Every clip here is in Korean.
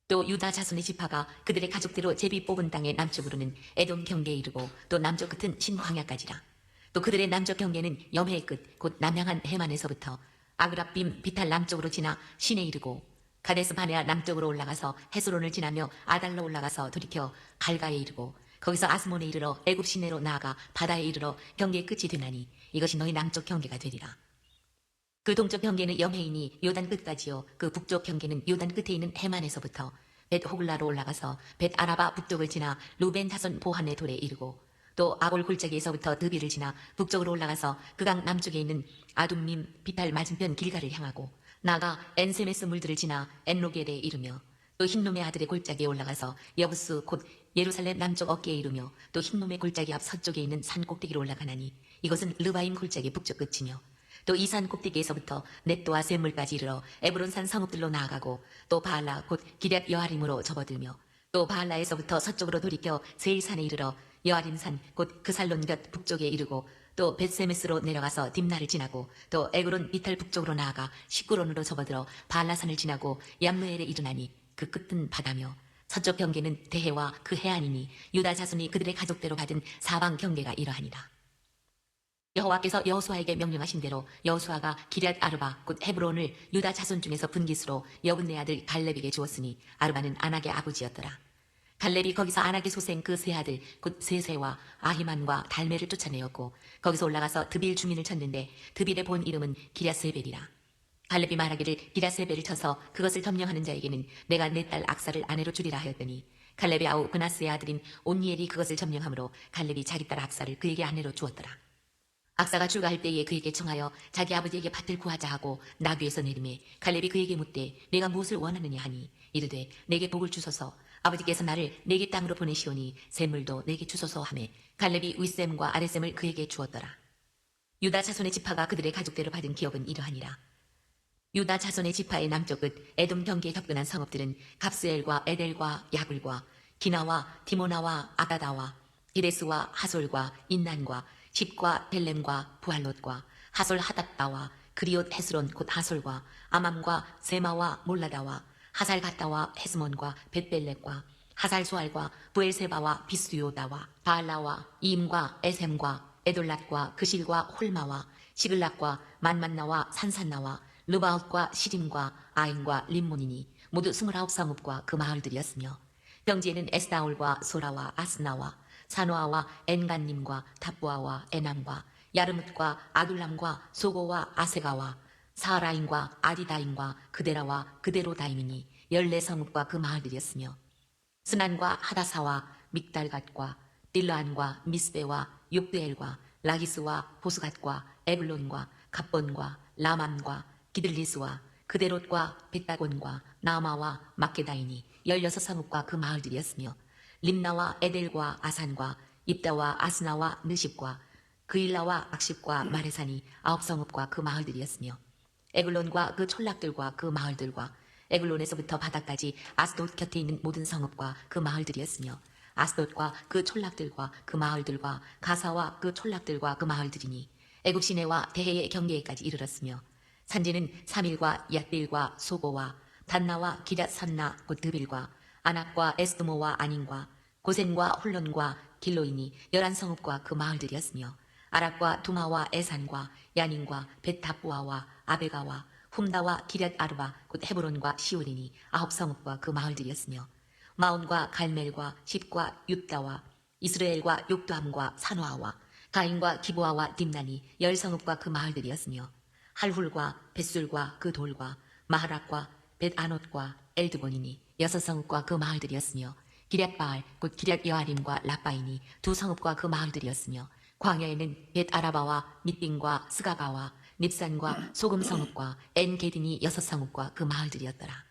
또 유다 자손의 지파가 그들의 가족대로 제비 뽑은 땅의 남쪽으로는 에돔 경계에 이르고 또 남쪽 끝은 신광야까지라. 또 그들의 남쪽 경계는 염해의 끝 곧 남양한 해만에서부터 아그라빔 비탈 남쪽으로 지나 신에 이르고 가데스 바네아 남쪽으로 올라가서 헤스론을 지나며 아달로 올라가서 돌이켜 갈가에 이르고 거기서 아스몬에 이르러 애굽 시내로 나아가 바다에 이르러 경계의 끝이 되나니 이것이 너희 남쪽 경계가 되리라. 그 동쪽 경계는 염해이니 요단 끝까지요. 그 북쪽 경계는 요단 끝에 있는 해만에서부터 벳 호글라로 올라가서 벳 아라바 북쪽을 지나 루벤 자손 보한의 돌에 이르고 또 아골 골짜기에서부터 드비를 지나 북쪽으로 올라가서 그 강 남쪽에 있는 아둠밈 비탈 맞은편 길가를 향하고 나가 엔세메스 물들을 지나 엔로겔에 이르며 또 흰놈의 아들의 골짜기에 올라가서 여부스 곧 예루살렘 남쪽 어깨에 이르며 또 흰놈의 골짜기 앞 서쪽에 있는 산 꼭대기로 올라가나니 이것은 르바임 골짜기 북쪽 끝이며 또 이 산 꼭대기에서부터 넷도와 샘물까지 이르러 에브론산 성읍들로 나아가고 또 바알라 곧 기럇 여아림으로 접어들며 또 바알라에서부터 서쪽으로 돌이켜 세일산에 이르러 여아림산 곧 그살론 곁 북쪽에 이르고 또 벳세메스로 내려가서 딥나를 지나고 또 에그론 이탈 북쪽으로 나아가 시꾸론으로 접어들어 바알라산을 지나고 얌므엘에 이르나니 그 끝은 바다며 서쪽 경계는 대해와 그 해안이니 유다 자손이 그들의 가족대로 받은 사방 경계가 이러하니라. 여호와께서 여호수아에게 명령하신 대로 여호수아가 기럇 아르바 곧 헤브론을 유다 자손 중에서 분깃으로 여분네 아들 갈렙에게 주었으니 아르바는 아낙의 아버지였더라. 갈렙이 거기서 아낙의 소생 그 세 아들 곧 세세와 아히만과 달메를 쫓아내었고 거기서 올라가서 드빌 주민을 쳤는데 드빌의 본 이름은 기랴세벨이라. 갈렙이 말하기를 기랴세벨을 쳐서 그것을 점령하는 자에게는 내가 내 딸 악사를 아내로 주리라 하였더니 갈렙의 아우 그나스의 아들인 온니엘이 그것을 점령하므로 갈렙이 자기 딸 악사를 그에게 아내로 주었더라. 악사가 출가할 때에 그에게 청하여 자기 아버지에게 밭을 구하자 하고 나귀에서 내리매 갈렙이 그에게 묻되 내가 무엇을 원하느냐 하니 이르되 내게 복을 주소서 아버지께서 나를 내게 땅으로 보내시오니 샘물도 내게 주소서 하매 갈렙이 윗샘과 아랫샘을 그에게 주었더라. 유다 자손의 지파가 그들의 가족대로 받은 기업은 이러하니라. 유다 자손의 지파의 남쪽 끝 에돔 경계에 접근한 성읍들은 갑스엘과 에델과 야굴과 기나와 디모나와 아다다와 기레스와 하솔과 인난과 십과 벨렘과 부할롯과 하솔 하닷다와 그리옷 헤스론 곧 하솔과 아맘과 세마와 몰라다와 하살 갔다와 헤스몬과 벳벨렉과 하살 수알과 부엘세바와 비스요다와 바알라와 이임과 에셈과 에돌랏과 그실과 홀마와 시글락과 만만나와 산산나와 르바웃과 시림과 아인과 림몬이니 모두 29성읍과 그 마을들이었으며 평지에는 에스다올과 소라와 아스나와 사노아와 엔간님과 탑부아와 에남과 야르뭇과 아둘람과 소고와 아세가와 사라인과 아디다인과 그데라와 그데로다임이니 14성읍과 그 마을들이었으며 스난과 하다사와 믹달갓과 딜라안과 미스베와 욕드엘과 라기스와 보스갓과 에블론과 갑본과 라맘과 기들리스와 그데롯과 벳다곤과 나마와 막게다이니 16성읍과 그 마을들이었으며 림나와 에델과 아산과 입다와 아스나와 느십과 그일라와 악십과 마레산이 9성읍과 그 마을들이었으며 에글론과 그 촌락들과 그 마을들과 에글론에서부터 바다까지 아스돗 곁에 있는 모든 성읍과 그 마을들이었으며 아스돗과 그 촌락들과 그 마을들과 가사와 그 촌락들과 그 마을들이니 애굽 시내와 대해의 경계에까지 이르렀으며 산지는 사밀과 얏빌과 소고와 단나와 기럇 산나 곧 드빌과 아낙과 에스드모와 아닌과 고센과 홀론과 길로이니 11성읍과 그 마을들이었으며 아락과 두마와 에산과 야닌과 벳다부아와 아베가와 훔다와 기럇 아르바 곧 헤브론과 시올이니 9성읍과 그 마을들이었으며 마온과 갈멜과 십과 윳다와 이스라엘과 욕도함과 산화와 가인과 기보아와 딥나니 10성읍과 그 마을들이었으며 할훌과 벳술과 그 돌과 마하락과 벳아롯과 엘드본이니 6성읍과 그 마을들이었으며 기럇바알 곧 기럇 여아림과 라바이니 2성읍과 그 마을들이었으며 광야에는 벳아라바와 밑빙과 스가가와 닙산과 소금성읍과 엔게딘이 6성읍과 그 마을들이었더라.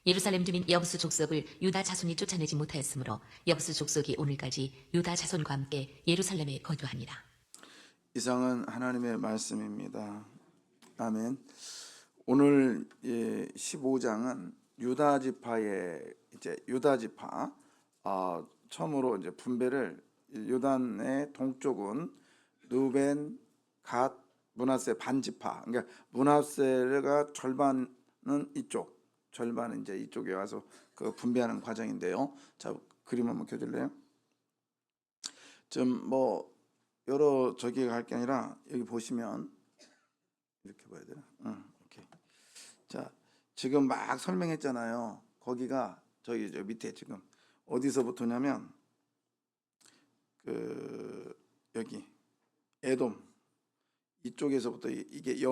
예루살렘 주민 여부스 족속을 유다 자손이 쫓아내지 못하였으므로 여부스 족속이 오늘까지 유다 자손과 함께 예루살렘에 거주하니라. 이상은 하나님의 말씀입니다. 아멘. 오늘 15장은 유다 지파의 유다 지파 처음으로 이제 분배를 요단의 동쪽은 루벤, 갓, 므낫세 반지파. 그러니까 므낫세가 절반은 이쪽, 절반은 이제 이쪽에 와서 그 분배하는 과정인데요. 자, 그림 한번 켜줄래요? 좀 뭐 여러 저기가 할 게 아니라 여기 보시면 이렇게 봐야 되나? 응, 오케이. 자, 지금 막 설명했잖아요. 거기가 저기 저 밑에 지금 어디서부터냐면 그 여기 에돔 이쪽에서부터 이게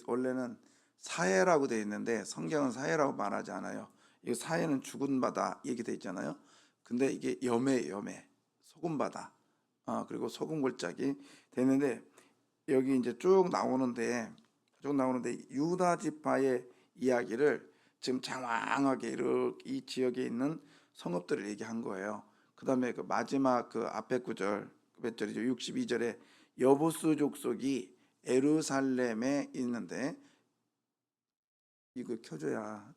원래는 사해라고 되어 있는데 성경은 사해라고 말하지 않아요. 이 사해는 죽은 바다 얘기 돼 있잖아요. 근데 이게 염해 소금 바다. 그리고 소금 골짜기 되는데 여기 이제 쭉 나오는데 유다 지파의 이야기를 지금 장황하게 이렇게 이 지역에 있는 성읍들을 얘기한 거예요. 그다음에 그 마지막 그 앞에 구절 몇 절이죠? 62절에 여부수 족속이 예루살렘에 있는데 이거 켜줘야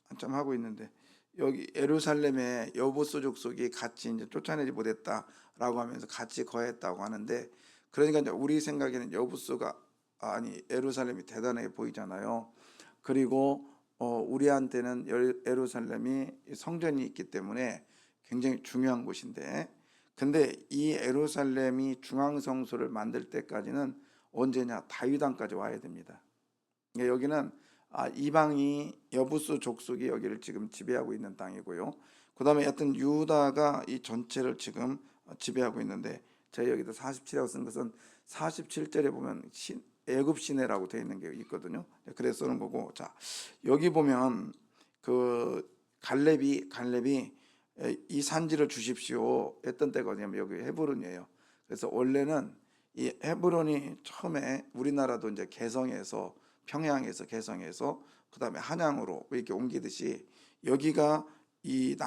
한참 하고 있는데 여기 예루살렘에 여부수 족속이 같이 이제 쫓아내지 못했다라고 하면서 같이 거했다고 하는데 그러니까 이제 우리 생각에는 여부수가 아니 예루살렘이 대단하게 보이잖아요. 그리고 우리한테는 예루살렘이 성전이 있기 때문에 굉장히 중요한 곳인데 근데 이 예루살렘이 중앙성소를 만들 때까지는 언제냐 다윗 왕까지 와야 됩니다. 그러니까 여기는 이방이 여부수 족속이 여기를 지금 지배하고 있는 땅이고요. 그다음에 하여튼 유다가 이 전체를 지금 지배하고 있는데 제가 여기다 47이라고 쓴 것은 47절에 보면 애굽 시내라고 되어 있는 게 있거든요. 그래서 쓰는 거고 자 여기 보면 그 갈렙이 이 산지를 주십시오 했던 때거든요. 여기 헤브론이에요. 그래서 원래는 이 헤브론이 처음에 우리나라도 이제 개성에서 평양에서 개성에서 그다음에 한양으로 이렇게 옮기듯이 여기가 이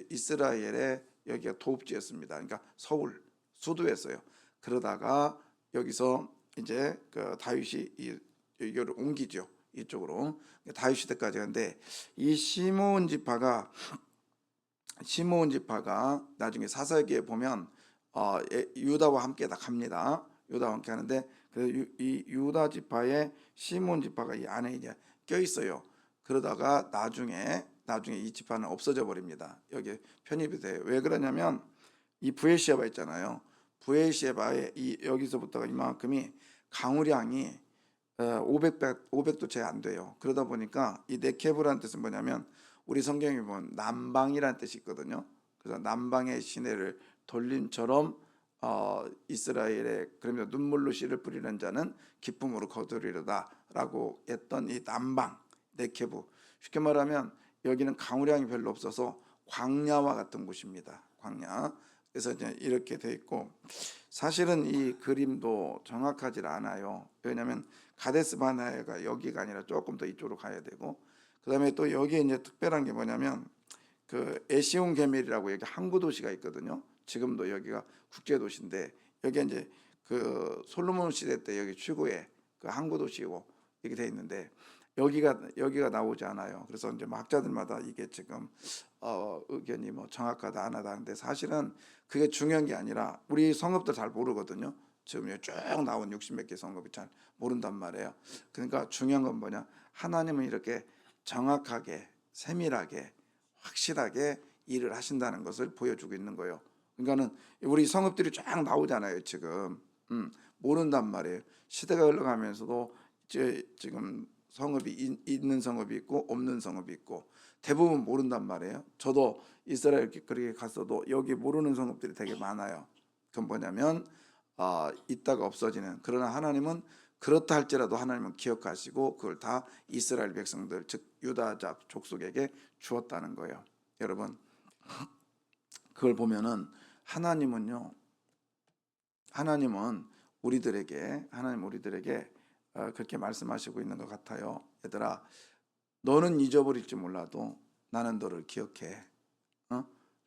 이스라엘의 여기가 도읍지였습니다. 그러니까 서울 수도였어요. 그러다가 여기서 이제 그 다윗이 이거를 옮기죠. 이쪽으로 다윗 시대까지 하는데 이 시므온 지파가 나중에 사사기에 보면 유다와 함께 다 갑니다. 유다와 함께 하는데 그래서 이 유다 지파의 시므온 지파가 이 안에 이제 껴 있어요. 그러다가 나중에 이 지파는 없어져 버립니다. 여기 편입이 돼요. 왜 그러냐면 이 부에시아바 있잖아요. 부에시아바의 이 여기서부터가 이만큼이 강우량이 500도 채 안 돼요. 그러다 보니까 이 네케브라는 뜻은 뭐냐면 우리 성경에 보면 남방이라는 뜻이 있거든요. 그래서 남방의 시내를 돌림처럼 이스라엘의 그러면 눈물로 씨를 뿌리는 자는 기쁨으로 거두리로다라고 했던 이 남방 네케브 쉽게 말하면 여기는 강우량이 별로 없어서 광야와 같은 곳입니다. 광야. 그래서 이제 이렇게 돼 있고 사실은 이 그림도 정확하지 않아요. 왜냐하면 가데스 바네아가 여기가 아니라 조금 더 이쪽으로 가야 되고 그다음에 또 여기에 이제 특별한 게 뭐냐면 그 에시온 게멜이라고 여기 항구 도시가 있거든요. 지금도 여기가 국제 도시인데 여기 이제 그 솔로몬 시대 때 여기 최고의 그 항구 도시고 이렇게 돼 있는데 여기가 나오지 않아요. 그래서 이제 뭐 학자들마다 이게 지금 의견이 뭐 정확하다 안 하다 하는데 사실은 그게 중요한 게 아니라 우리 성읍들 잘 모르거든요. 지금 쭉 나온 60몇 개 성읍이 잘 모른단 말이에요. 그러니까 중요한 건 뭐냐? 하나님은 이렇게 정확하게 세밀하게 확실하게 일을 하신다는 것을 보여주고 있는 거예요. 그러니까는 우리 성읍들이 쫙 나오잖아요. 지금 모른단 말이에요. 시대가 흘러가면서도 지금 성읍이 있는 성읍이 있고 없는 성읍이 있고 대부분 모른단 말이에요. 저도 이스라엘 그렇게 갔어도 여기 모르는 성읍들이 되게 많아요. 그건 뭐냐면 있다가 없어지는. 그러나 하나님은 그렇다 할지라도 하나님은 기억하시고 그걸 다 이스라엘 백성들 즉 유다 족속에게 주었다는 거예요. 여러분 그걸 보면은 하나님은 우리들에게 그렇게 말씀하시고 있는 것 같아요. 얘들아 너는 잊어버릴지 몰라도 나는 너를 기억해.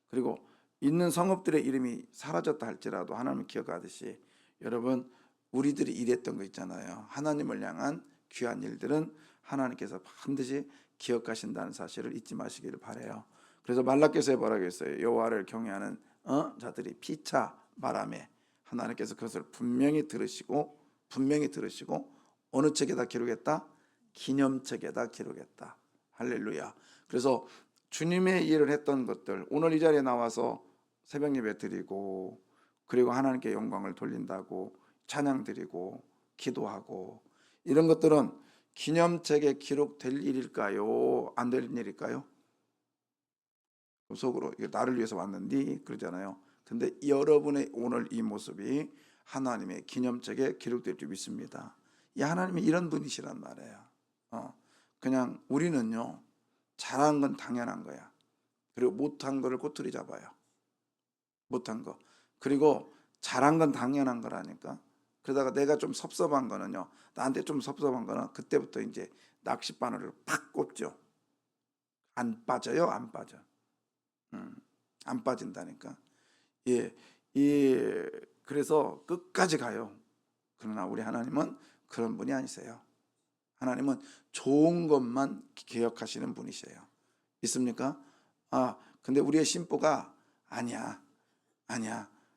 그리고 있는 성읍들의 이름이 사라졌다 할지라도 하나님을 기억하듯이 여러분 우리들이 일했던 거 있잖아요. 하나님을 향한 귀한 일들은 하나님께서 반드시 기억하신다는 사실을 잊지 마시기를 바라요. 그래서 말라기서에 뭐라고 했어요? 여호와를 경외하는 자들이 피차 말하매 하나님께서 그것을 분명히 들으시고 어느 책에다 기록했다? 기념책에다 기록했다. 할렐루야. 그래서 주님의 일을 했던 것들, 오늘 이 자리에 나와서 새벽 예배 드리고, 그리고 하나님께 영광을 돌린다고 찬양 드리고 기도하고, 이런 것들은 기념책에 기록될 일일까요? 안 될 일일까요? 속으로 이게 나를 위해서 왔는데 그러잖아요. 근데 여러분의 오늘 이 모습이 하나님의 기념책에 기록될 줄 믿습니다. 이 하나님이 이런 분이시란 말이에요. 그냥 우리는요, 잘한 건 당연한 거야. 그리고 못한 거를 꼬투리 잡아요. 못한 거. 그리고 잘한 건 당연한 거라니까. 그러다가 내가 좀 섭섭한 거는요, 나한테 좀 섭섭한 거는 그때부터 이제 낚싯바늘을 팍 꽂죠. 안 빠져요, 안 빠져. 안 빠진다니까. 예, 그래서 끝까지 가요. 그러나 우리 하나님은 그런 분이 아니세요. 하나님은 좋은 것만 기억하시는 분이세요. 있습니까? 근데 우리의 심보가 아니야.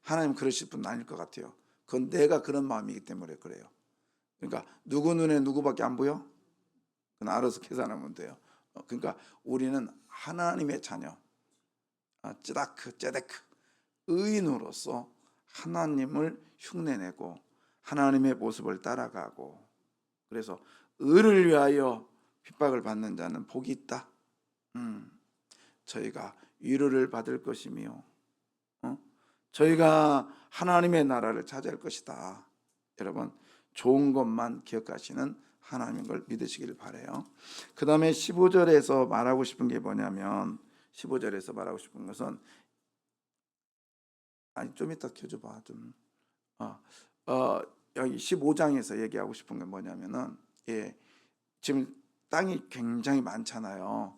하나님 그러실 분 아닐 것 같아요. 그건 내가 그런 마음이기 때문에 그래요. 그러니까 누구 눈에 누구밖에 안 보여? 그건 알아서 계산하면 돼요. 그러니까 우리는 하나님의 자녀, 쯔다크, 쯔데크, 의인으로서 하나님을 흉내내고 하나님의 모습을 따라가고, 그래서 의를 위하여 핍박을 받는 자는 복이 있다. 저희가 위로를 받을 것이며, 저희가 하나님의 나라를 차지할 것이다. 여러분, 좋은 것만 기억하시는 하나님인 걸 믿으시길 바라요. 그 다음에 15절에서 말하고 싶은 게 뭐냐면, 15절에서 말하고 싶은 것은, 좀 이따 켜줘봐 좀. 여기 15장에서 얘기하고 싶은 게 뭐냐면은, 지금 땅이 굉장히 많잖아요.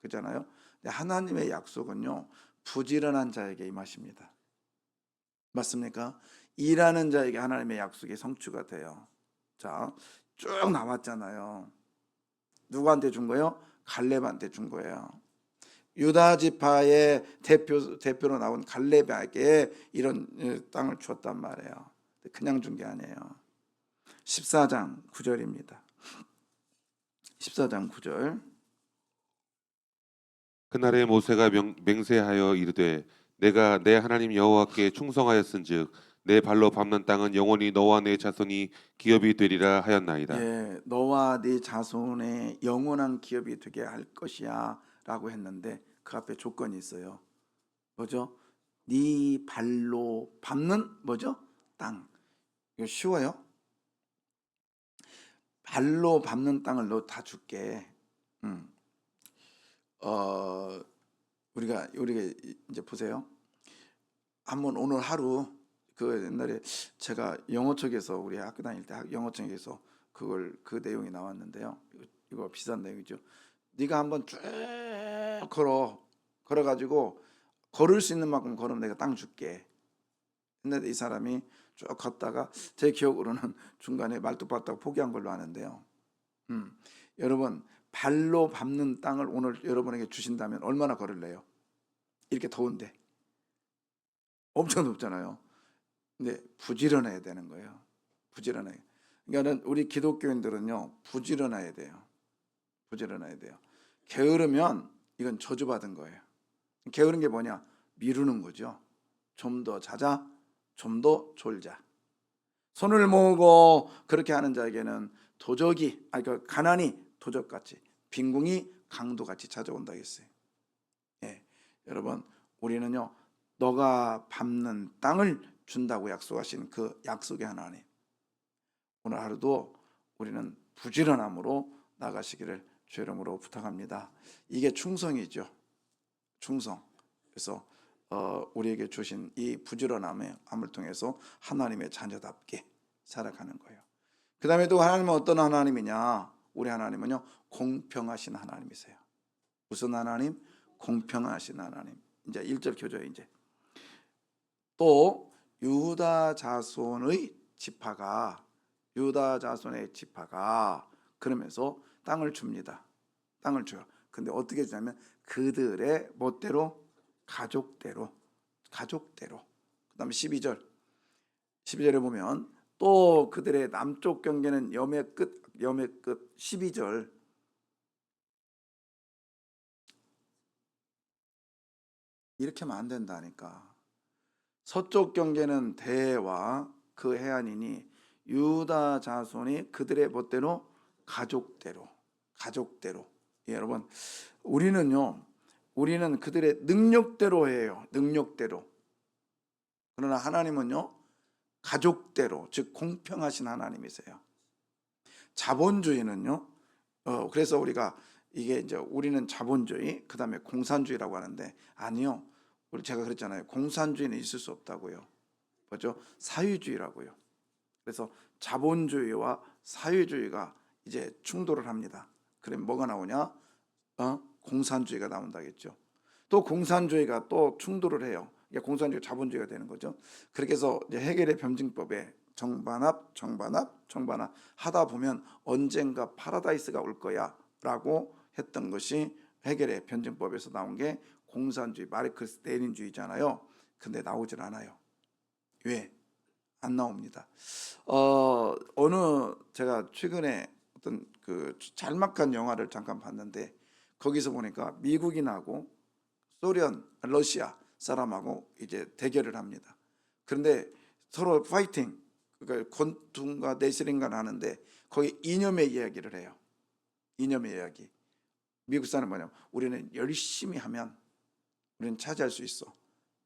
그잖아요. 근데 하나님의 약속은요, 부지런한 자에게 임하십니다. 맞습니까? 일하는 자에게 하나님의 약속이 성취가 돼요. 자, 쭉 나왔잖아요. 누구한테 준 거예요? 갈렙한테 준 거예요. 유다 지파의 대표로 나온 갈렙에게 이런 땅을 주었단 말이에요. 그냥 준 게 아니에요. 14장 9절입니다. 14장 9절. 그날에 모세가 맹세하여 이르되 내가 내 하나님 여호와께 충성하였은즉 내 발로 밟는 땅은 영원히 너와 내 자손이 기업이 되리라 하였나이다. 예, 너와 네 자손의 영원한 기업이 되게 할 것이야 라고 했는데 그 앞에 조건이 있어요. 뭐죠? 네 발로 밟는 뭐죠? 땅. 이거 쉬워요? 발로 밟는 땅을 너 다 줄게. 우리가 이제 보세요. 한번 오늘 하루, 그 옛날에 제가 영어책에서, 우리 학교 다닐 때 영어책에서 그 내용이 나왔는데요. 이거 비싼 내용이죠. 네가 한번 쭉 걸어가지고 걸을 수 있는 만큼 걸으면 내가 땅 줄게. 근데 이 사람이 쭉 걷다가 제 기억으로는 중간에 말뚝박뚝 포기한 걸로 아는데요. 여러분, 발로 밟는 땅을 오늘 여러분에게 주신다면 얼마나 걸을래요? 이렇게 더운데 엄청 덥잖아요. 근데 부지런해야 되는 거예요. 부지런해. 그러니까 우리 기독교인들은요, 부지런해야 돼요. 부지런해야 돼요. 게으르면 이건 저주받은 거예요. 게으른 게 뭐냐? 미루는 거죠. 좀 더 자자, 좀 더 졸자. 손을 모으고 그렇게 하는 자에게는 가난이 도적같이, 빈궁이 강도같이 찾아온다 했어요. 여러분, 우리는요, 너가 밟는 땅을 준다고 약속하신 그 약속의 하나님, 오늘 하루도 우리는 부지런함으로 나가시기를 주의 이름으로 부탁합니다. 이게 충성이죠. 충성. 그래서 우리에게 주신 이 부지런함을 통해서 하나님의 자녀답게 살아가는 거예요. 그 다음에 또 하나님은 어떤 하나님이냐? 우리 하나님은요, 공평하신 하나님이세요. 무슨 하나님? 공평하신 하나님. 이제 1절 켜줘요. 이제 또 유다 자손의 지파가 그러면서 땅을 줍니다. 땅을 줘요. 근데 어떻게 주냐면 그들의 멋대로, 가족대로. 그 다음에 12절에 보면 또 그들의 남쪽 경계는 염의 끝 12절. 이렇게 하면 안 된다니까. 서쪽 경계는 대와 그 해안이니 유다 자손이 그들의 멋대로 가족대로. 예, 여러분, 우리는 그들의 능력대로 해요. 능력대로. 그러나 하나님은요, 가족대로, 즉 공평하신 하나님이세요. 자본주의는요, 그래서 우리가 이게 이제 우리는 자본주의, 그 다음에 공산주의라고 하는데, 아니요, 제가 그랬잖아요. 공산주의는 있을 수 없다고요. 뭐죠? 사유주의라고요. 그래서 자본주의와 사유주의가 이제 충돌을 합니다. 그럼 뭐가 나오냐? 공산주의가 나온다겠죠. 또 공산주의가 또 충돌을 해요. 이게 공산주의, 자본주의가 되는 거죠. 그렇게 해서 이제 해겔의 변증법에 정반합 하다 보면 언젠가 파라다이스가 올 거야라고 했던 것이 해겔의 변증법에서 나온 게 공산주의, 마르크스 레닌주의잖아요. 근데 나오질 않아요. 왜? 안 나옵니다. 제가 최근에 어떤 그 짤막한 영화를 잠깐 봤는데 거기서 보니까 미국인하고 소련, 러시아 사람하고 이제 대결을 합니다. 그런데 서로 파이팅, 그러니까 권투인가 내실인가 하는데 거기 이념의 이야기를 해요. 이념의 이야기. 미국 사람은 뭐냐면 우리는 열심히 하면 우리는 차지할 수 있어.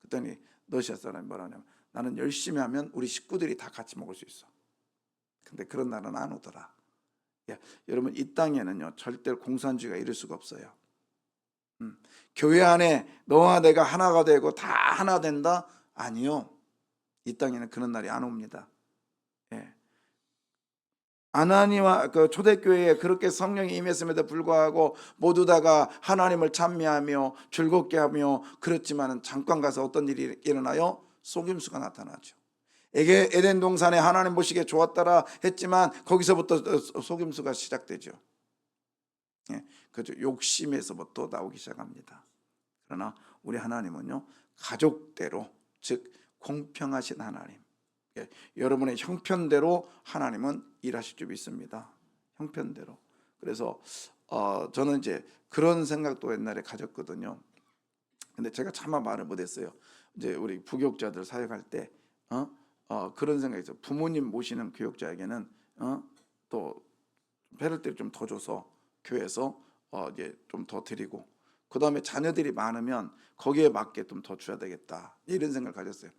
그랬더니 러시아 사람이 뭐라냐면 나는 열심히 하면 우리 식구들이 다 같이 먹을 수 있어. 근데 그런 날은 안 오더라. 여러분, 이 땅에는요 절대 공산주의가 이룰 수가 없어요. 교회 안에 너와 내가 하나가 되고 다 하나 된다? 아니요. 이 땅에는 그런 날이 안 옵니다. 아나니와 그 초대교회에 그렇게 성령이 임했음에도 불구하고 모두 다가 하나님을 찬미하며 즐겁게 하며 그렇지만은 잠깐 가서 어떤 일이 일어나요? 속임수가 나타나죠. 에덴 동산에 하나님 보시기에 좋았더라 했지만 거기서부터 속임수가 시작되죠. 그죠? 욕심에서부터 나오기 시작합니다. 그러나 우리 하나님은요 가족대로, 즉 공평하신 하나님, 여러분의 형편대로 하나님은 일하실 줄 믿습니다. 형편대로. 그래서 저는 이제 그런 생각도 옛날에 가졌거든요. 근데 제가 차마 말을 못했어요. 이제 우리 부교육자들 사역할 때 그런 생각이 있어요. 부모님 모시는 교육자에게는 또 페널티를 좀 더 줘서 교회에서 이제 좀 더 드리고, 그 다음에 자녀들이 많으면 거기에 맞게 좀 더 줘야 되겠다, 이런 생각을 가졌어요.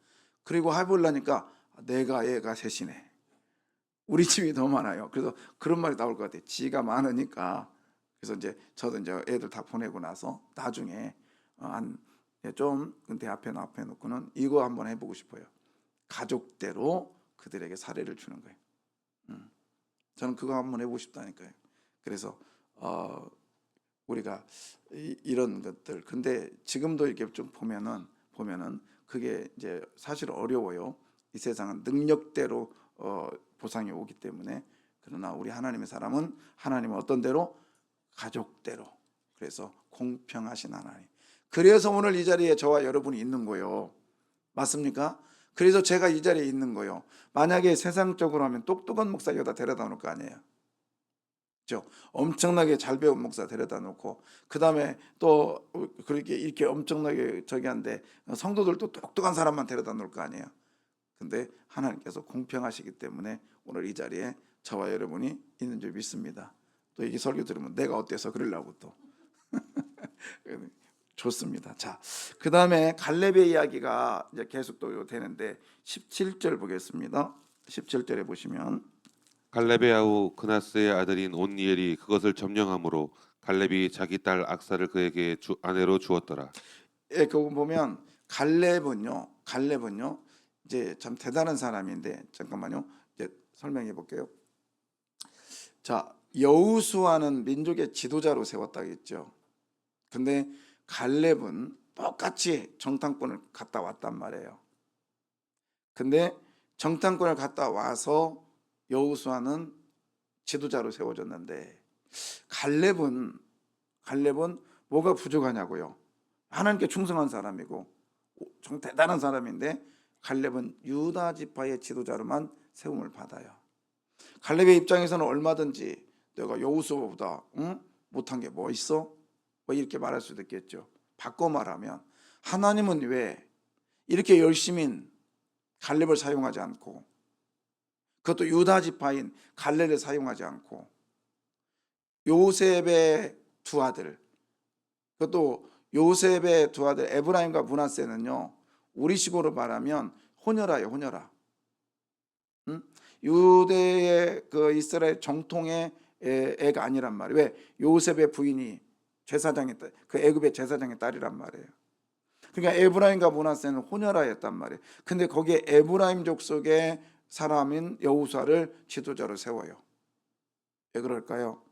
그리고 해보려니까 내가 얘가 셋이네, 우리 집이 더 많아요. 그래서 그런 말이 나올 것 같아요. 지가 많으니까. 그래서 이제 저도 이제 애들 다 보내고 나서 나중에 좀 대 앞에 놓고는 이거 한번 해보고 싶어요. 가족대로 그들에게 사례를 주는 거예요. 저는 그거 한번 해보고 싶다니까요. 그래서 우리가 이런 것들, 근데 지금도 이렇게 좀 보면은 그게 이제 사실 어려워요. 이 세상은 능력대로 보상이 오기 때문에. 그러나 우리 하나님의 사람은 하나님은 어떤 대로? 가족대로. 그래서 공평하신 하나님. 그래서 오늘 이 자리에 저와 여러분이 있는 거예요. 맞습니까? 그래서 제가 이 자리에 있는 거예요. 만약에 세상적으로 하면 똑똑한 목사 여기다 데려다 놓을 거 아니에요. 그렇죠? 엄청나게 잘 배운 목사 데려다 놓고, 그 다음에 또 그렇게 이렇게 엄청나게 저기 한데 성도들도 똑똑한 사람만 데려다 놓을 거 아니에요. 근데 하나님께서 공평하시기 때문에 오늘 이 자리에 저와 여러분이 있는 줄 믿습니다. 또 이게 설교 들으면 내가 어때서 그러려고 또 좋습니다. 자, 그 다음에 갈렙의 이야기가 이제 계속 또 되는데 17절 보겠습니다. 17절에 보시면 갈렙의 아우 그나스의 아들인 온니엘이 그것을 점령함으로 갈렙이 자기 딸 악사를 그에게 아내로 주었더라. 그거 보면 갈렙은요 이제 참 대단한 사람인데, 잠깐만요, 이제 설명해 볼게요. 자, 여호수아는 민족의 지도자로 세웠다겠죠. 근데 갈렙은 똑같이 정탐권을 갔다 왔단 말이에요. 근데 정탐권을 갔다 와서 여호수아는 지도자로 세워졌는데 갈렙은 뭐가 부족하냐고요? 하나님께 충성한 사람이고 좀 대단한 사람인데 갈렙은 유다 지파의 지도자로만 세움을 받아요. 갈렙의 입장에서는 얼마든지 내가 여호수아보다 못한 게 뭐 있어? 뭐 이렇게 말할 수도 있겠죠. 바꿔 말하면 하나님은 왜 이렇게 열심인 갈렙을 사용하지 않고, 그것도 유다 지파인 갈렙을 사용하지 않고, 요셉의 두 아들, 그것도 요셉의 두 아들 에브라임과 므낫세는요, 우리식으로 말하면 혼혈아예요, 혼혈아. 유대의 그 이스라엘 정통의 애가 아니란 말이에요. 왜? 요셉의 부인이 제사장의 딸, 그 애굽의 제사장의 딸이란 말이에요. 그러니까 에브라임과 므낫세는 혼혈아였단 말이에요. 근데 거기에 에브라임 족속의 사람인 여호수아를 지도자로 세워요. 왜 그럴까요?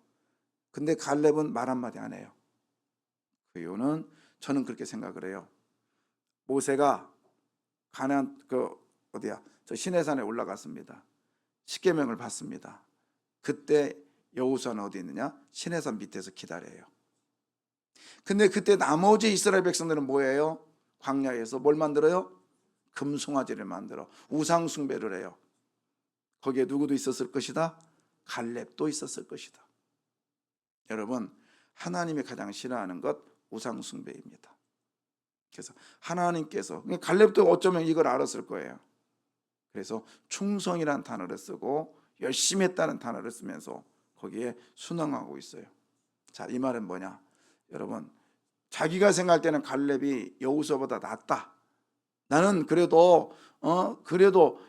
근데 갈렙은 말 한마디 안 해요. 그 이유는 저는 그렇게 생각을 해요. 모세가 가나안 저 시내산에 올라갔습니다. 십계명을 받습니다. 그때 여호수아는 어디 있느냐? 시내산 밑에서 기다려요. 근데 그때 나머지 이스라엘 백성들은 뭐예요? 광야에서 뭘 만들어요? 금송아지를 만들어 우상 숭배를 해요. 거기에 누구도 있었을 것이다? 갈렙도 있었을 것이다. 여러분, 하나님이 가장 싫어하는 것 우상 숭배입니다. 그래서 하나님께서, 갈렙도 어쩌면 이걸 알았을 거예요. 그래서 충성이라는 단어를 쓰고 열심히 했다는 단어를 쓰면서 거기에 순응하고 있어요. 자, 이 말은 뭐냐? 여러분, 자기가 생각할 때는 갈렙이 여호수아보다 낫다. 나는 그래도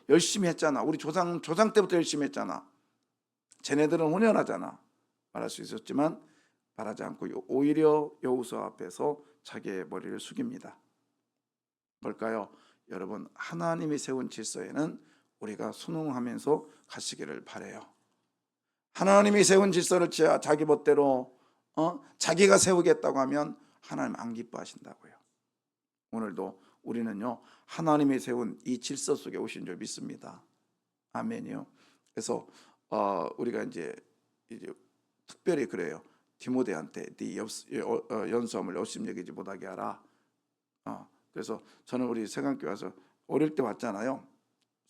열심히 했잖아. 우리 조상 때부터 열심히 했잖아. 쟤네들은 혼혈하잖아. 말할 수 있었지만 말하지 않고 오히려 여호수아 앞에서 자기의 머리를 숙입니다. 뭘까요? 여러분, 하나님이 세운 질서에는 우리가 순응하면서 가시기를 바라요. 하나님이 세운 질서를 자기 멋대로 자기가 세우겠다고 하면 하나님 안 기뻐하신다고요. 오늘도 우리는요, 하나님이 세운 이 질서 속에 오신 줄 믿습니다. 아멘이요. 그래서 우리가 이제 특별히 그래요. 디모데한테 네 연수함을 열심히 여기지 못하게 하라. 그래서 저는 우리 세강교회 와서 어릴 때 왔잖아요.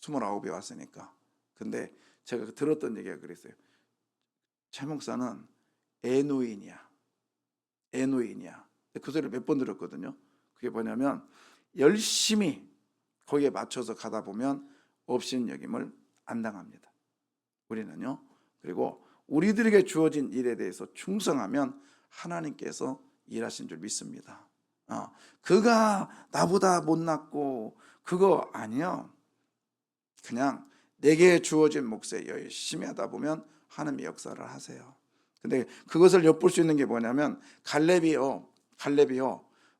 29에 왔으니까. 근데 제가 들었던 얘기가 그랬어요. 최 목사는 애노인이야. 그 소리를 몇 번 들었거든요. 그게 뭐냐면 열심히 거기에 맞춰서 가다 보면 없인 여김을 안 당합니다. 우리는요. 그리고 우리들에게 주어진 일에 대해서 충성하면 하나님께서 일하신 줄 믿습니다. 그가 나보다 못났고 그거 아니요. 그냥 내게 주어진 몫에 열심히 하다 보면 하나님이 역사를 하세요. 근데 그것을 엿볼 수 있는 게 뭐냐면 갈렙이요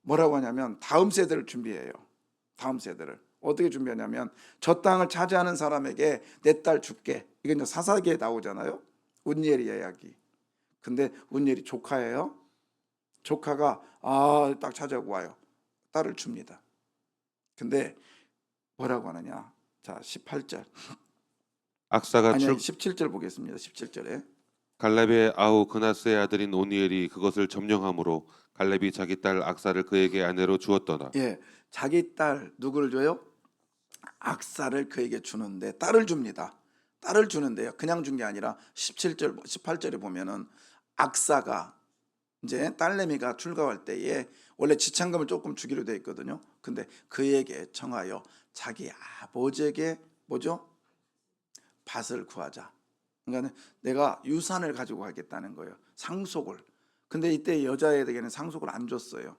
뭐라고 하냐면 다음 세대를 준비해요. 다음 세대를 어떻게 준비하냐면 저 땅을 차지하는 사람에게 내 딸 줄게. 이게 이제 사사기에 나오잖아요. 운니엘의 이야기. 근데 운니엘이 조카예요. 조카가 딱 찾아오고 와요. 딸을 줍니다. 근데 뭐라고 하느냐? 자, 18절. 악사가 17절 보겠습니다. 17절에 갈렙의 아우 그나스의 아들인 오니엘이 그것을 점령함으로 갈렙이 자기 딸 악사를 그에게 아내로 주었더라. 예, 자기 딸 누구를 줘요? 악사를 그에게 주는데 딸을 줍니다. 딸을 주는데요. 그냥 준 게 아니라 17절, 18절에 보면은 악사가 이제 딸내미가 출가할 때에 원래 지참금을 조금 주기로 돼 있거든요. 근데 그에게 청하여 자기 아버지에게 뭐죠? 밭을 구하자. 그러니까 내가 유산을 가지고 가겠다는 거예요. 상속을. 근데 이때 여자에게는 상속을 안 줬어요.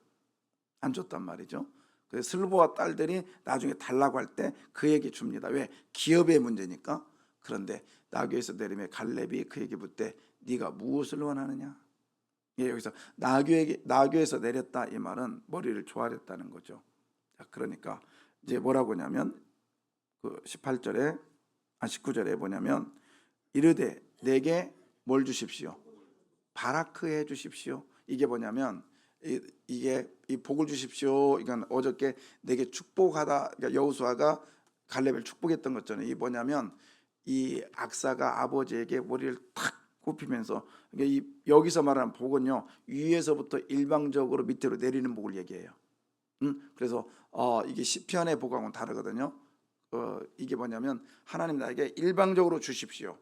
안 줬단 말이죠. 그래서 슬보와 딸들이 나중에 달라고 할 때 그에게 줍니다. 왜? 기업의 문제니까. 그런데 나귀에서 내리며 갈렙이 그에게 묻되 네가 무엇을 원하느냐? 예, 여기서 나귀에서 내렸다 이 말은 머리를 조아렸다는 거죠. 자, 그러니까 이제 뭐라고 하냐면 그 19절에 뭐냐면 이르되 내게 뭘 주십시오? 바라크해 주십시오. 이게 뭐냐면 이게 이 복을 주십시오. 이건 어저께 내게 축복하다. 그러니까 여호수아가 갈렙을 축복했던 것처럼 이 뭐냐면 이 악사가 아버지에게 머리를 탁 굽히면서 여기서 말하는 복은요 위에서부터 일방적으로 밑으로 내리는 복을 얘기해요. 그래서 이게 시편의 복하고는 다르거든요. 이게 뭐냐면 하나님 나에게 일방적으로 주십시오.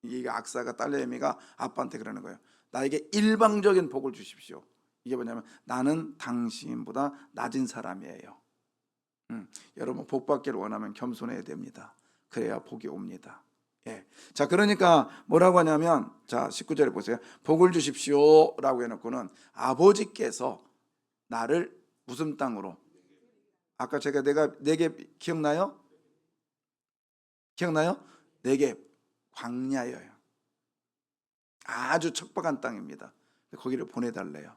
이게 악사가 딸내미가 아빠한테 그러는 거예요. 나에게 일방적인 복을 주십시오. 이게 뭐냐면 나는 당신보다 낮은 사람이에요. 여러분 복 받기를 원하면 겸손해야 됩니다. 그래야 복이 옵니다. 예. 자, 그러니까 뭐라고 하냐면 자 19절에 보세요. 복을 주십시오라고 해놓고는 아버지께서 나를 무슨 땅으로, 아까 제가 내게 기억나요? 내게 광야예요. 아주 척박한 땅입니다. 거기를 보내달래요.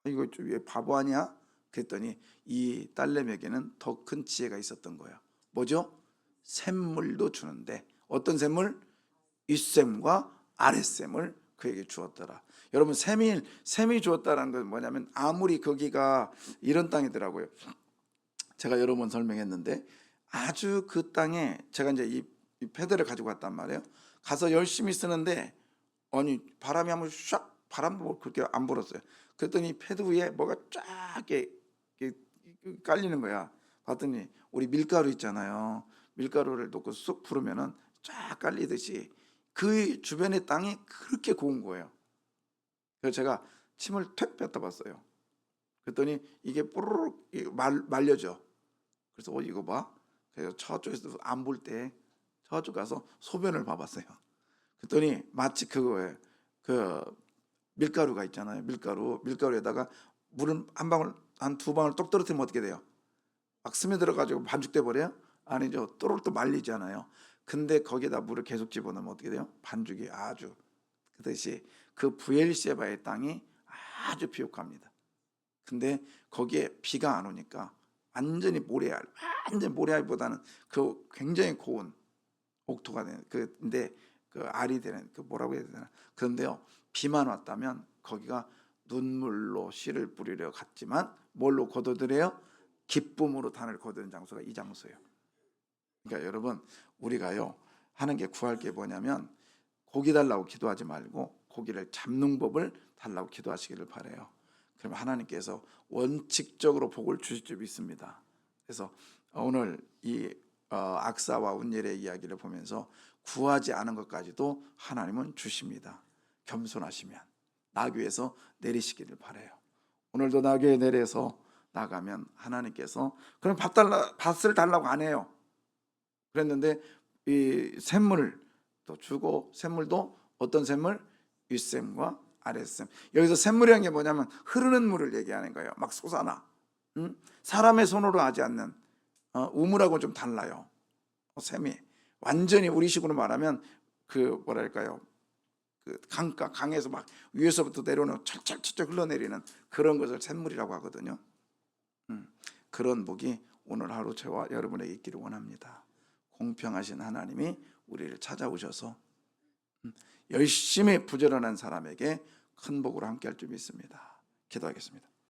이거 왜 바보 아니야? 그랬더니 이 딸내미에게는 더 큰 지혜가 있었던 거예요. 뭐죠? 샘물도 주는데 어떤 샘물? 윗샘과 아랫샘을 그에게 주었더라. 여러분 샘이 주었다는 건 뭐냐면 아무리 거기가 이런 땅이더라고요. 제가 여러 번 설명했는데 아주 그 땅에 제가 이제 이 패드를 가지고 갔단 말이에요. 가서 열심히 쓰는데 아니 바람이 한번 샥 바람도 그렇게 안 불었어요. 그랬더니 패드 위에 뭐가 쫙 이렇게 깔리는 거야. 봤더니 우리 밀가루 있잖아요. 밀가루를 놓고 쑥 풀으면은 쫙 깔리듯이 그 주변의 땅이 그렇게 고운 거예요. 그래서 제가 침을 퇴 뱉어봤어요. 그랬더니 이게 뽀로록 말려져. 그래서 이거 봐. 그래서 저쪽에서 안 볼 때 저쪽 가서 소변을 봐봤어요. 그랬더니 마치 그거예요. 그 밀가루가 있잖아요. 밀가루에다가 물을 한 방울 한 두 방울 똑 떨어뜨리면 어떻게 돼요? 막 스며들어 가지고 반죽돼 버려요? 아니죠. 또르르 말리잖아요. 근데 거기에다 물을 계속 집어넣으면 어떻게 돼요? 반죽이 아주 그듯이 그 부엘셰바의 땅이 아주 비옥합니다. 근데 거기에 비가 안 오니까 완전히 모래알보다는 그 굉장히 고운 옥토가 되는 근데 그 알이 되는 그 뭐라고 해야 되나? 그런데요 비만 왔다면 거기가 눈물로 씨를 뿌리려 갔지만 뭘로 거둬들여요? 기쁨으로 단을 거두는 장소가 이 장소예요. 그러니까 여러분 우리가요 하는 게 구할 게 뭐냐면 고기 달라고 기도하지 말고 고기를 잡는 법을 달라고 기도하시기를 바라요. 그럼 하나님께서 원칙적으로 복을 주실 줄 믿습니다. 그래서 오늘 이 악사와 운율의 이야기를 보면서 구하지 않은 것까지도 하나님은 주십니다. 겸손하시면 나귀에서 내리시기를 바라요. 오늘도 나귀에 내려서 나가면 하나님께서 그럼 밭을 달라고 안 해요. 그랬는데 이 샘물을 또 주고 샘물도 어떤 샘물? 윗샘과 아랫샘. 여기서 샘물이라는 게 뭐냐면 흐르는 물을 얘기하는 거예요. 막 솟아나. 사람의 손으로 하지 않는 우물하고 좀 달라요. 샘이 완전히 우리식으로 말하면 그 뭐랄까요? 그 강에서 막 위에서부터 내려오는 철철철철 흘러내리는 그런 것을 샘물이라고 하거든요. 그런 복이 오늘 하루 저와 여러분에게 있기를 원합니다. 공평하신 하나님이 우리를 찾아오셔서 열심히 부지런한 사람에게 큰 복으로 함께할 줄 믿습니다. 기도하겠습니다.